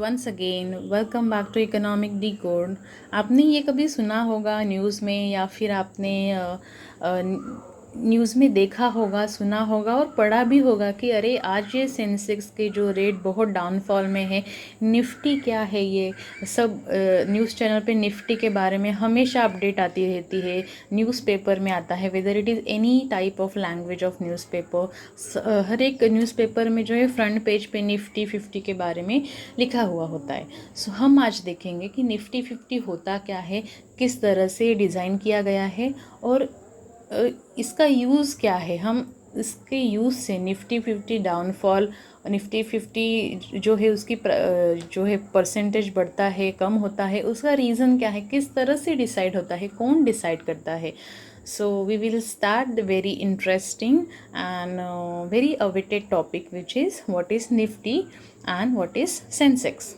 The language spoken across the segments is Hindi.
Once again welcome back to economic decode. आपने ये कभी सुना होगा न्यूज़ में, या फिर आपने न्यूज़ में देखा होगा, सुना होगा और पढ़ा भी होगा कि अरे आज ये सेंसेक्स के जो रेट बहुत डाउनफॉल में है। निफ्टी क्या है, ये सब न्यूज़ चैनल पे निफ्टी के बारे में हमेशा अपडेट आती रहती है, न्यूज़पेपर में आता है, whether it is any type of language of newspaper. हर एक न्यूज़पेपर में जो है फ्रंट पेज पे निफ्टी 50 के बारे में लिखा हुआ होता है। सो हम आज देखेंगे कि निफ्टी 50 होता क्या है, किस तरह से डिज़ाइन किया गया है और इसका यूज़ क्या है। हम इसके यूज़ से निफ्टी 50 डाउनफॉल, निफ्टी 50 जो है उसकी जो है परसेंटेज बढ़ता है, कम होता है, उसका रीज़न क्या है, किस तरह से डिसाइड होता है, कौन डिसाइड करता है। So we will start the very interesting and very awaited topic, which is what is Nifty and what is Sensex.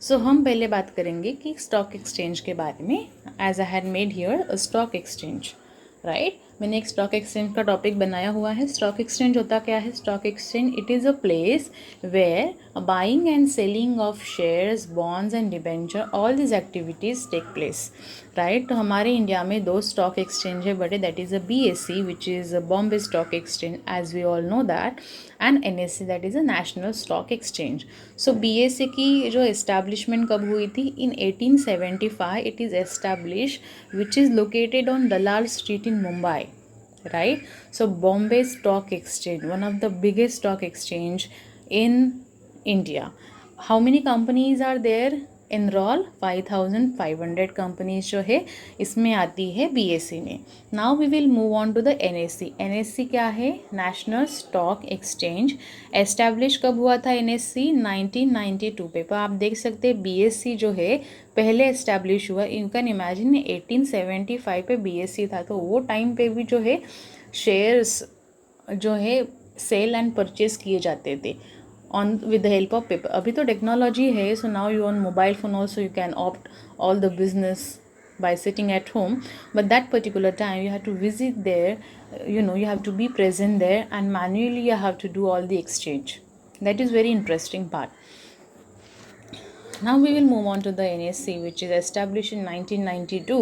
So हम पहले बात करेंगे कि स्टॉक एक्सचेंज के बारे में। As I had made here a stock exchange, right. मैंने एक स्टॉक एक्सचेंज का टॉपिक बनाया हुआ है। स्टॉक एक्सचेंज होता क्या है? Stock exchange it is a place where buying and selling of shares, bonds and debenture, all this activities take place, right. तो हमारे इंडिया में दो स्टॉक एक्सचेंज है बड़े, that is a BSE which is Bombay stock exchange, as we all know that, and NSE that is a national stock exchange. So BSE की जो एस्टैब्लिशमेंट कब हुई थी? In 1875 it is establish, which is located on Dalal street in Mumbai, right? So Bombay Stock Exchange, one of the biggest stock exchange in India. How many companies are there? Enroll 5500 companies जो है इसमें आती है BSE में। Now we will move on to the NSE। NSE क्या है? National stock exchange. एस्टैब्लिश कब हुआ था NSE? 1992 पे। पर आप देख सकते हैं BSE जो है पहले एस्टैब्लिश हुआ, इनका इमेजिन 1875 पे BSE था, तो वो टाइम पे भी जो है शेयर्स जो है सेल एंड परचेज किए जाते थे on with the help of paper. अभी तो टेक्नोलॉजी है, so now you on mobile phone also you can opt all the business by sitting at home, but that particular time you have to visit there, you have to be present there, and manually you have to do all the exchange. That is very interesting part. Now we will move on to the NSE which is established in 1992.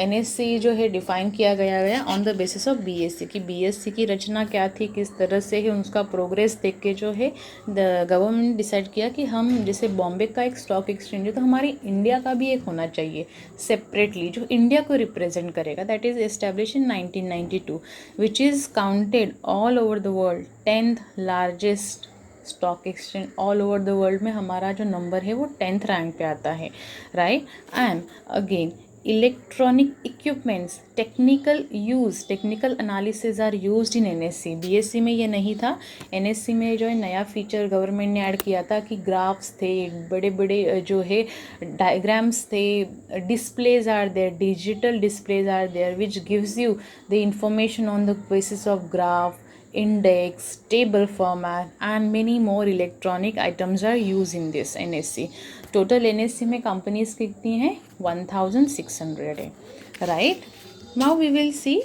NSE जो है डिफ़ाइन किया गया है on the basis of BSE की BSE की रचना क्या थी, किस तरह से है, उसका प्रोग्रेस देख के जो है द गवर्नमेंट डिसाइड किया कि हम जैसे बॉम्बे का एक स्टॉक एक्सचेंज है, तो हमारी इंडिया का भी एक होना चाहिए सेपरेटली जो इंडिया को रिप्रेजेंट करेगा। That is establish in 1992 which is counted all over the world 10th largest stock exchange all over the world में। हमारा जो नंबर है वो 10th रैंक पे आता है, right. And again electronic equipments, technical analysis are used in NSE। BSE में ये नहीं था। NSE में जो है नया फीचर गवर्नमेंट ने ऐड किया था कि ग्राफ्स थे, बड़े बड़े जो है डायग्राम्स थे, displays are there, digital displays are there which gives you the information on the basis of graph, index, table format, and many more electronic items are used in this NSE. Total NSE में कंपनीज कितनी हैं? 1600 है, right. Now we will see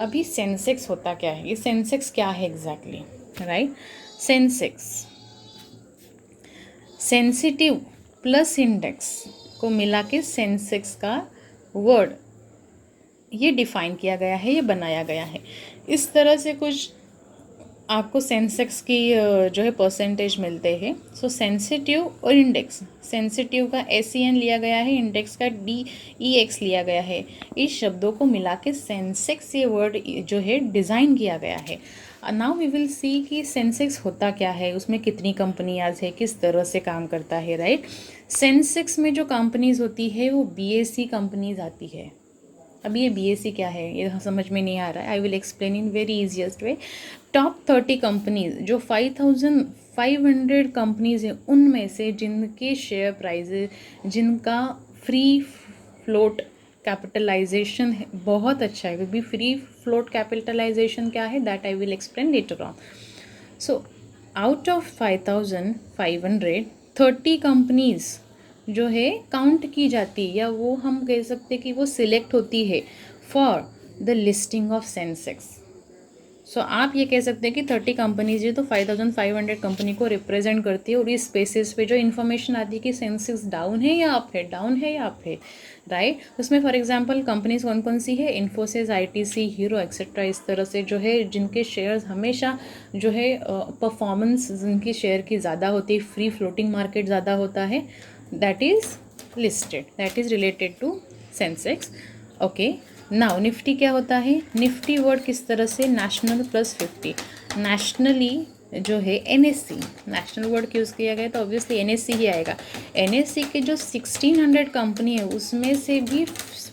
अभी सेंसेक्स होता क्या है। ये सेंसेक्स क्या है exactly, right. Sensex sensitive plus index को मिला के सेंसेक्स का वर्ड ये डिफाइन किया गया है, ये बनाया गया है। इस तरह से कुछ आपको सेंसेक्स की जो है परसेंटेज मिलते हैं। सो सेंसिटिव और इंडेक्स, सेंसिटिव का SEN लिया गया है, इंडेक्स का DEX लिया गया है। इस शब्दों को मिला के सेंसेक्स ये वर्ड जो है डिज़ाइन किया गया है। नाउ वी विल सी कि सेंसेक्स होता क्या है, उसमें कितनी कंपनियाँ है, किस तरह से काम करता है, राइट। सेंसेक्स में जो कंपनीज होती है वो BSE कंपनीज आती है। अभी ये BSE क्या है ये समझ में नहीं आ रहा है। I will explain in very easiest way. Top 30 companies जो 5500 कंपनीज हैं, उनमें से जिनके शेयर प्राइजेज, जिनका फ्री फ्लोट कैपिटलाइजेशन बहुत अच्छा है, क्योंकि फ्री फ्लोट कैपिटलाइजेशन क्या है that I will explain later on. So out of 5500 30 companies जो है काउंट की जाती है, या वो हम कह सकते कि वो सिलेक्ट होती है for the listing of Sensex. So आप ये कह सकते हैं कि 30 कंपनीज ये तो 5500 कंपनी को रिप्रेजेंट करती है, और इस बेसिस पे जो इन्फॉर्मेशन आती है कि सेंसेक्स डाउन है या अप है, डाउन है या अप है, राइट। उसमें फॉर एग्जांपल कंपनीज कौन कौन सी है, इन्फोसिस, आईटीसी, हीरो एक्सेट्रा, इस तरह से जो है जिनके शेयर्स हमेशा जो है परफॉर्मेंस जिनकी शेयर की ज़्यादा होती है, फ्री फ्लोटिंग मार्केट ज़्यादा होता है, that is listed, that is related to Sensex. Okay, now Nifty क्या होता है, निफ्टी वर्ड किस तरह से, नेशनल प्लस 50, नेशनली जो है एनएससी, नेशनल वर्ड यूज़ किया गया तो ऑब्वियसली एनएससी ही आएगा। एनएससी के जो 1600 कंपनी है उसमें से भी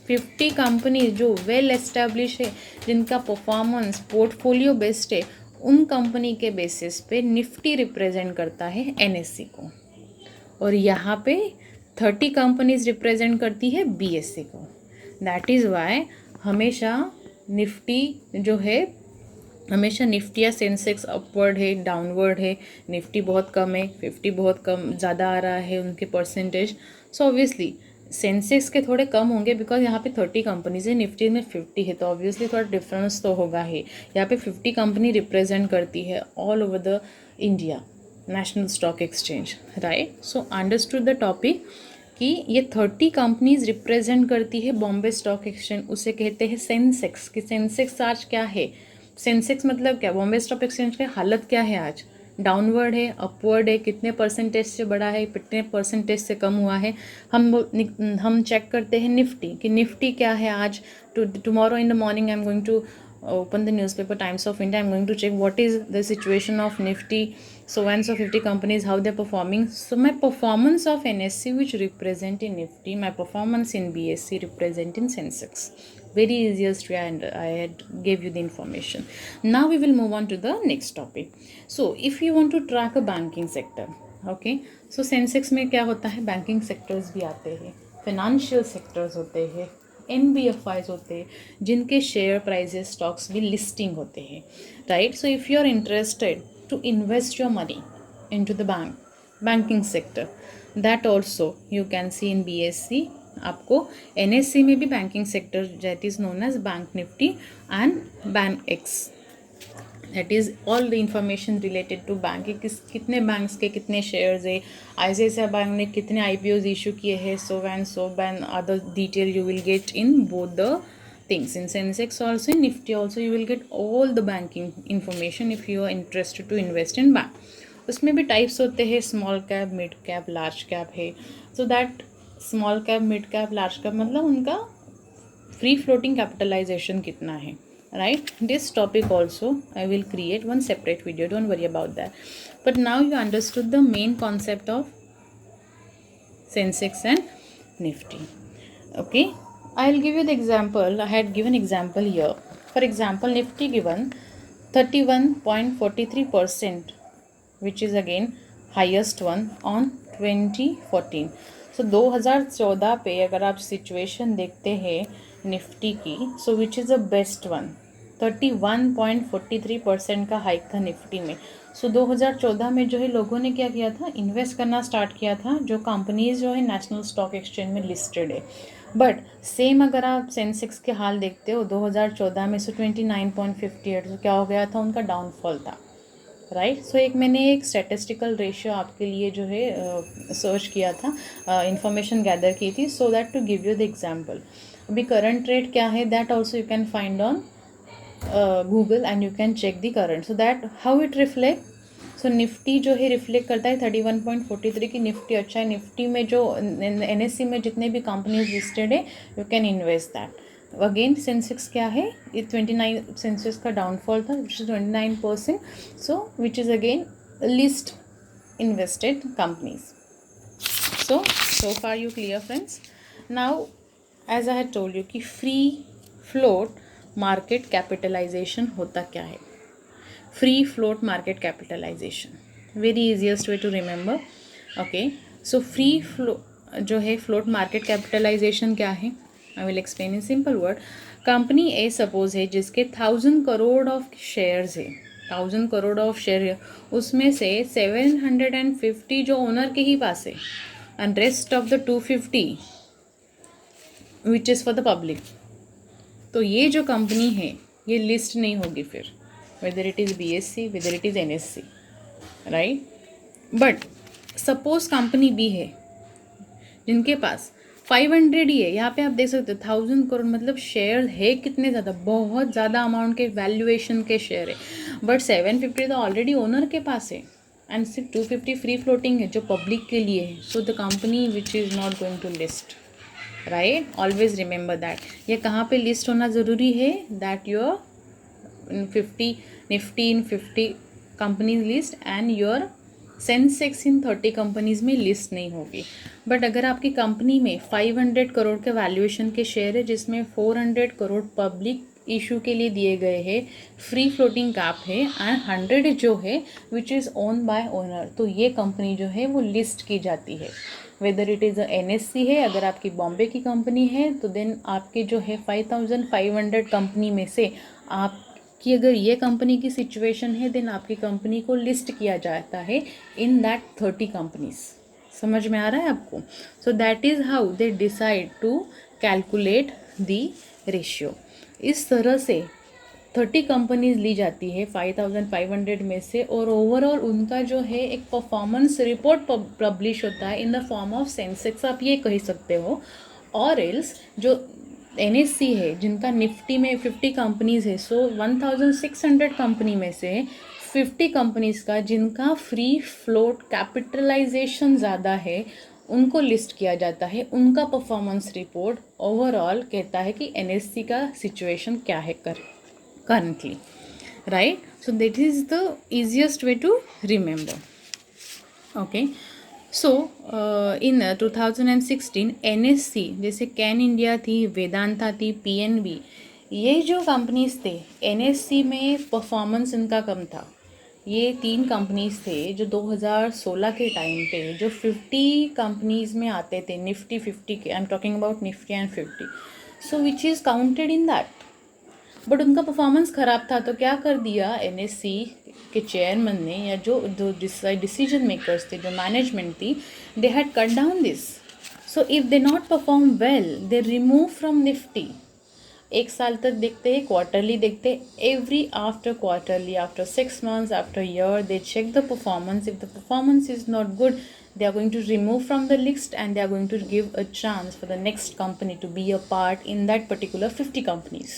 50 कंपनी जो वेल एस्टेब्लिश है, जिनका परफॉर्मेंस पोर्टफोलियो बेस्ड है, उन कंपनी के बेसिस पे निफ्टी रिप्रेजेंट करता है एनएससी को, और यहाँ पे 30 कंपनीज रिप्रेजेंट करती है बीएससी को। दैट इज़ वाई हमेशा निफ्टी जो है, हमेशा निफ्टी या सेंसेक्स अपवर्ड है, डाउनवर्ड है, निफ्टी बहुत कम है, 50 बहुत कम ज़्यादा आ रहा है उनके परसेंटेज। सो ऑब्वियसली सेंसेक्स के थोड़े कम होंगे बिकॉज यहाँ पे 30 कंपनीज है, निफ्टी में 50 है, तो ऑब्वियसली थोड़ा डिफरेंस तो होगा ही। यहाँ पे 50 कंपनी रिप्रेजेंट करती है all over the India national stock exchange, right. So understood the topic कि ये 30 कंपनीज रिप्रेजेंट करती है बॉम्बे स्टॉक एक्सचेंज, उसे कहते हैं सेंसेक्स। कि सेंसेक्स आज क्या है, सेंसेक्स मतलब क्या, बॉम्बे स्टॉक एक्सचेंज की हालत क्या है आज, डाउनवर्ड है, अपवर्ड है, कितने परसेंटेज से बढ़ा है, कितने परसेंटेज से कम हुआ है। हम चेक करते हैं निफ्टी कि निफ्टी क्या है आज। Tomorrow in the morning I am going to open the newspaper Times of India. I'm going to check what is the situation of Nifty, so and so 50 companies, how they're performing. So my performance of NSE which represent in Nifty, my performance in BSE represent in Sensex. Very easiest way, and I had gave you the information. Now we will move on to the next topic. So if you want to track a banking sector, okay, so Sensex में क्या होता है, बैंकिंग सेक्टर्स भी आते हैं, फाइनेंशियल सेक्टर्स होते हैं, NBFIs होते हैं, जिनके शेयर प्राइजेस स्टॉक्स भी लिस्टिंग होते हैं, right. So if you are interested to invest your money in to the banking sector, that also you can see in BSE। आपको NSE में भी banking sector that is known as bank Nifty and Bankex, that is all the information related to bank, कितने बैंक्स के कितने शेयर्स है, ICICI बैंक ने कितने IPOs इशू किए हैं, so and other detail you will get in both the things in Sensex also, in Nifty also, you will get all the banking information if you are interested to invest in bank. उसमें भी टाइप्स होते हैं, small cap, mid cap, large cap है। So that small cap, mid cap, large cap मतलब उनका फ्री फ्लोटिंग कैपिटलाइजेशन कितना है, right? This topic also I will create one separate video, don't worry about that. But now you understood the main concept of Sensex and Nifty. Okay, I'll give you the example. I had given example here. For example, Nifty given 31.43%, which is again highest one on 2014. So 2014 पे अगर आप सिचुएशन देखते हैं निफ्टी की, so which is the best one, 31.43% का हाइक था निफ्टी में। सो 2014 में जो है लोगों ने क्या किया था, इन्वेस्ट करना स्टार्ट किया था, जो कंपनीज जो है नेशनल स्टॉक एक्सचेंज में लिस्टेड है। बट सेम अगर आप सेंसेक्स के हाल देखते हो 2014 में, सो 29.58, तो क्या हो गया था, उनका डाउनफॉल था, राइट। सो एक मैंने एक स्टैटिस्टिकल रेशियो आपके लिए जो है सर्च किया था, इंफॉर्मेशन गैदर की थी, so that to give you the example. अभी करंट रेट क्या है, that also you can find on Google and you can check the current, so that how it reflect. So Nifty जो है रिफ्लेक्ट करता है 31.43 की निफ्टी अच्छा है। निफ्टी में जो NSE में जितने भी कंपनीज लिस्टेड है, you can invest that. Again Sensex क्या है, ये 29, सेंसेक्स का डाउनफॉल था which is 29%, so which is again list invested companies. So far you clear friends. Now as I had told you कि फ्री फ्लोट मार्केट कैपिटलाइजेशन होता क्या है। Free float market capitalization, very easiest way to remember. Okay, so free flow जो है फ्लोट मार्केट कैपिटलाइजेशन क्या है, I will explain in simple word. Company A suppose है जिसके 1000 करोड़ ऑफ शेयर्स है, 1000 करोड़ ऑफ शेयर है, उसमें से 750 जो ओनर के ही पास है and rest of the 250 which is for the public. तो ये जो कंपनी है ये लिस्ट नहीं होगी फिर, whether it is BSC, whether it is NSC, right? But suppose company भी है जिनके पास 500 ही है, यहाँ पे आप देख सकते हो 1000 करोड़, मतलब शेयर है कितने ज़्यादा, बहुत ज़्यादा अमाउंट के वैल्यूएशन के शेयर है, बट 750 तो ऑलरेडी ओनर के पास है एंड सिर्फ 250 फ्री फ्लोटिंग है जो पब्लिक के लिए है. So the company which is not going to list, right? Always remember that. ये कहाँ पे लिस्ट होना ज़रूरी है? That your 50 Nifty in 50 companies list and your Sensex in 30 companies में लिस्ट नहीं होगी. बट अगर आपकी कंपनी में 500 करोड़ के वैल्यूएशन के शेयर है जिसमें 400 करोड़ पब्लिक इशू के लिए दिए गए हैं, फ्री फ्लोटिंग कैप है, एंड 100 जो है which is own by owner, तो ये कंपनी जो है वो लिस्ट की जाती है. वेदर इट इज़ NSC है, अगर आपकी बॉम्बे की कंपनी है तो देन आपके जो है 5500 कंपनी में से आपकी अगर ये कंपनी की सिचुएशन है देन आपकी कंपनी को लिस्ट किया जाता है इन दैट 30 कंपनीज. समझ में आ रहा है आपको? So that is how they decide to calculate the ratio. इस तरह से 30 कंपनीज ली जाती है 5500 में से, और ओवरऑल उनका जो है एक परफॉर्मेंस रिपोर्ट पब्लिश होता है in the form of Sensex, आप ये कह सकते हो. और एल्स जो NSC है जिनका निफ्टी में 50 कंपनीज है, सो 1600 कंपनी में से 50 कंपनीज का जिनका फ्री फ्लोट कैपिटलाइजेशन ज़्यादा है उनको लिस्ट किया जाता है. उनका परफॉर्मेंस रिपोर्ट ओवरऑल कहता है कि NSC का सिचुएशन क्या है currently, right? So that is the easiest way to remember. Okay, so in 2016 NSC जैसे कैन इंडिया थी, वेदांता थी, PNB, ये जो कंपनीज थे NSC में परफॉर्मेंस इनका कम था. ये 3 कंपनीज थे जो 2016 के टाइम पे जो 50 कंपनीज में आते थे, निफ्टी 50 के, I am talking about Nifty and 50, so which is counted in that. But उनका परफॉर्मेंस ख़राब था, तो क्या कर दिया NSC के चेयरमैन ने या जो जो डिसीजन मेकर्स थे, जो मैनेजमेंट थी, they had cut down this. So if they not perform well they remove from Nifty. 1 साल तक देखते हैं, क्वार्टरली देखते हैं, every after quarterly, after 6 months, after year, they check the performance. If the performance is not good they are going to remove from the list and they are going to give a chance for the next company to be a part in that particular 50 companies,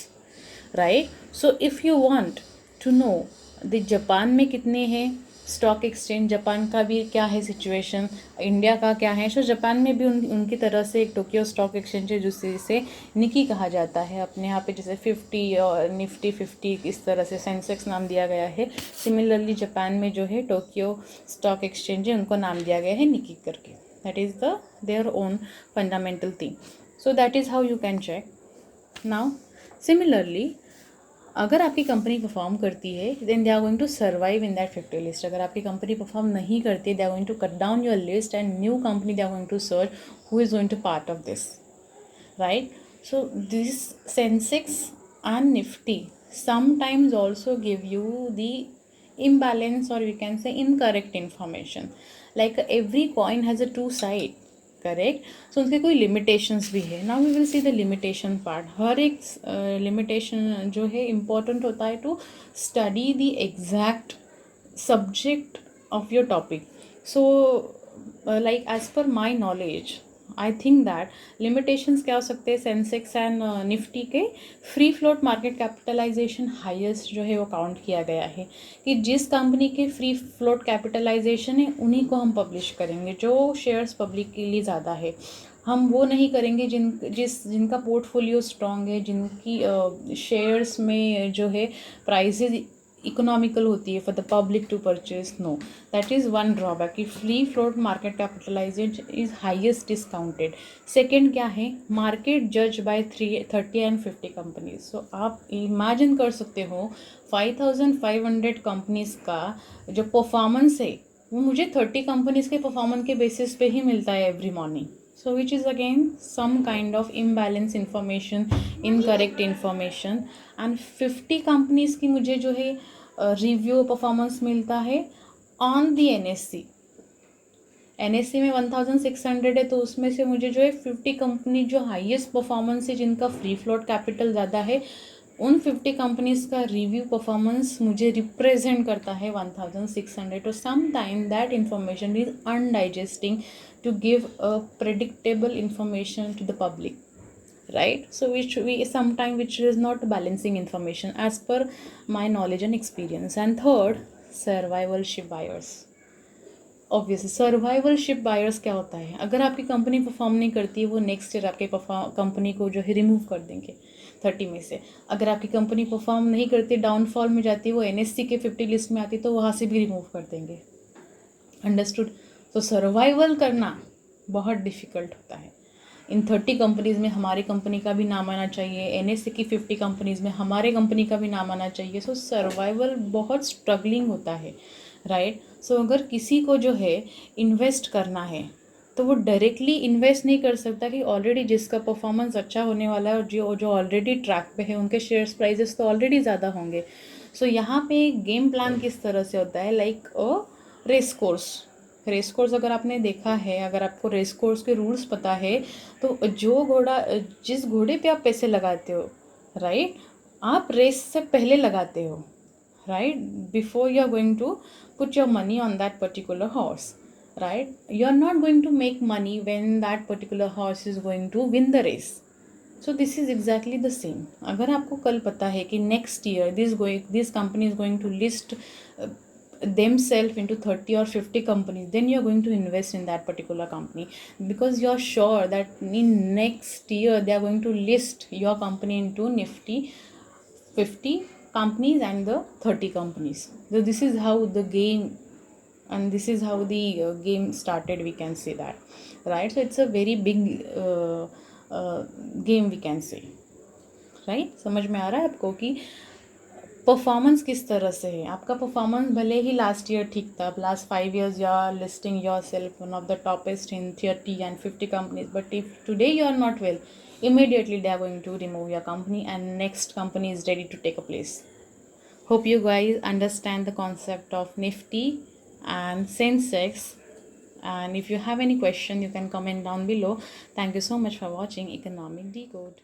right? So if you want to know the Japan में कितने हैं स्टॉक एक्सचेंज, जापान का भी क्या है सिचुएशन, इंडिया का क्या है, सो जापान में भी उनकी तरह से एक टोक्यो स्टॉक एक्सचेंज है जिसे निकी कहा जाता है. अपने यहाँ पे जैसे 50 और निफ्टी 50 इस तरह से सेंसेक्स नाम दिया गया है, सिमिलरली जापान में जो है टोक्यो स्टॉक एक्सचेंज है उनको नाम दिया गया है निकी करके. That is the their own fundamental thing. So that is how you can check. Now similarly अगर आपकी कंपनी परफॉर्म करती है then they are going to survive in that 50 list. अगर आपकी कंपनी परफॉर्म नहीं करती they are going to cut down your list and new company they are going to search who is going to part of this, right? So this Sensex and Nifty sometimes also give you the imbalance or you can say incorrect information. Like every coin has a two side, correct? So उनके कोई लिमिटेशंस भी है. Now we will see the limitation part. हर एक लिमिटेशन जो है इम्पॉर्टेंट होता है to study the exact subject of your topic. So like as per my knowledge I think that limitations क्या हो सकते हैं सेंसेक्स एंड निफ्टी के free float market capitalisation highest जो है वो काउंट किया गया है कि जिस कंपनी के फ्री फ्लोट कैपिटलाइजेशन है उन्हीं को हम पब्लिश करेंगे. जो शेयर्स पब्लिक के लिए ज़्यादा है हम वो नहीं करेंगे जिनका पोर्टफोलियो स्ट्रॉन्ग है, जिनकी शेयर्स में जो है प्राइसेस इकोनॉमिकल होती है for the public to purchase. No, that is one drawback कि free float market capitalisation is highest discounted. Second क्या है, मार्केट जज बाय 30 एंड 50 कंपनीज. सो आप इमेजिन कर सकते हो 5500 कंपनीज का जो परफॉर्मेंस है वो मुझे 30 कंपनीज के परफॉर्मेंस के बेसिस पे ही मिलता है every morning. So which is again some kind of imbalance information, incorrect information. and 50 companies की मुझे जो है रिव्यू परफॉर्मेंस मिलता है ऑन दी NSC. NSC में 1600 है तो उसमें से मुझे जो है 50 कंपनी जो हाईएस्ट परफॉर्मेंस है जिनका फ्री फ्लोट कैपिटल ज़्यादा है उन 50 कंपनीज़ का रिव्यू परफॉर्मेंस मुझे रिप्रेजेंट करता है 1600, और some time that information is undigesting to give a predictable information to the public, right? So which we sometime which is not balancing information as per my knowledge and experience. And third, survivalship bias. Obviously survivalship bias क्या होता है, अगर आपकी कंपनी परफॉर्म नहीं करती है वो नेक्स्ट ईयर आपके कंपनी को जो है रिमूव कर देंगे 30 में से. अगर आपकी कंपनी परफॉर्म नहीं करती, डाउनफॉल में जाती है, वो NSE के 50 लिस्ट में आती, तो वहाँ से भी रिमूव कर देंगे. अंडरस्टूड? तो सर्वाइवल करना बहुत डिफ़िकल्ट होता है. इन 30 कंपनीज़ में हमारी कंपनी का भी नाम आना चाहिए, NSE की 50 कंपनीज़ में हमारे कंपनी का भी नाम आना चाहिए. सो सर्वाइवल बहुत स्ट्रगलिंग होता है, राइट? सो अगर किसी को जो है इन्वेस्ट करना है तो वो डायरेक्टली इन्वेस्ट नहीं कर सकता कि ऑलरेडी जिसका परफॉर्मेंस अच्छा होने वाला है और जो ऑलरेडी ट्रैक पे है उनके शेयर्स प्राइजेस तो ऑलरेडी ज़्यादा होंगे. सो यहाँ पे गेम प्लान किस तरह से होता है, लाइक अ रेस कोर्स अगर आपने देखा है, अगर आपको रेस कोर्स के रूल्स पता है, तो जिस घोड़े पे आप पैसे लगाते हो, राइट, आप रेस से पहले लगाते हो, right, before you are going to put your money on that particular horse, right? You are not going to make money when that particular horse is going to win the race. So this is exactly the same. अगर आपको कल पता है कि next year this company is going to list themselves into 30 or 50 companies, then you are going to invest in that particular company because you are sure that in next year they are going to list your company into Nifty 50 companies and the 30 companies. So this is how the game, and this is how the game started, we can say that, right? So it's a very big game, we can say, right? समझ में आ रहा है आपको कि परफॉर्मेंस किस तरह से है. आपका परफॉर्मेंस भले ही लास्ट ईयर ठीक था, last 5 years you are listing yourself one of the toppest in 30 and 50 companies, but if today you are not well, immediately they are going to remove your company and next company is ready to take a place. Hope you guys understand the concept of Nifty and Sensex, and if you have any question you can comment down below. Thank you so much for watching Economic Decode.